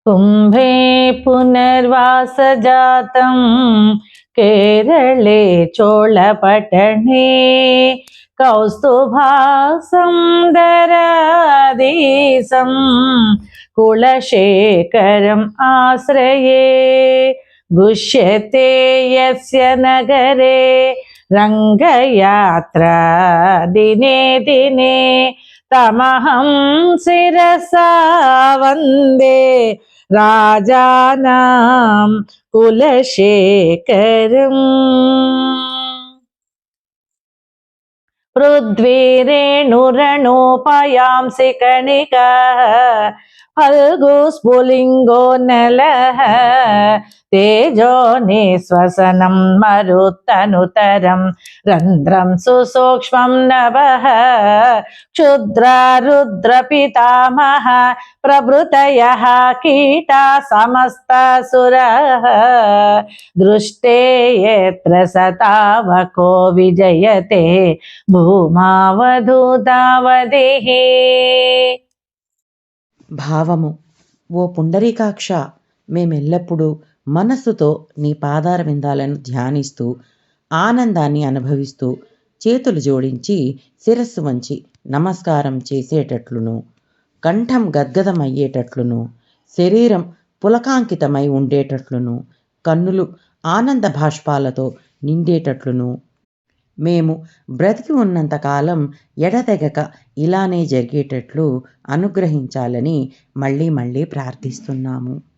कुम्भे पुनर्वासजातं केरले चोळपट्टणे कौस्तुभासुन्दराधीशं कुलशेखरम् आश्रये गुष्यते यस्य नगरे रङ्गयात्रा दिने दिने तमहं शिरसा वन्दे राजानां कुलशेखरम्। पृथ्वीरेणुरणोपयांसि कणिकाः फल्गुस्फुलिङ्गो नलः तेजो निःश्वसनं मरुत्तनुतरं रन्ध्रं सुसूक्ष्मं नभः क्षुद्रा रुद्रपितामह प्रभृतयः कीटा समस्तासुरः दृष्टे यत्र सतावको विजयते భూమావధూతావదేః. భావము: ఓ పుండరీకాక్ష, మేమెల్లప్పుడూ మనస్సుతో నీ పాదార విందాలను ధ్యానిస్తూ ఆనందాన్ని అనుభవిస్తూ చేతులు జోడించి శిరస్సు వంచి నమస్కారం చేసేటట్లును, కంఠం గద్గదమయ్యేటట్లును, శరీరం పులకాంకితమై ఉండేటట్లును, కన్నులు ఆనంద భాష్పాలతో నిండేటట్లును మేము బ్రతికి ఉన్నంతకాలం ఎడతెగక ఇలానే జరిగేటట్లు అనుగ్రహించాలని మళ్ళీ మళ్ళీ ప్రార్థిస్తున్నాము.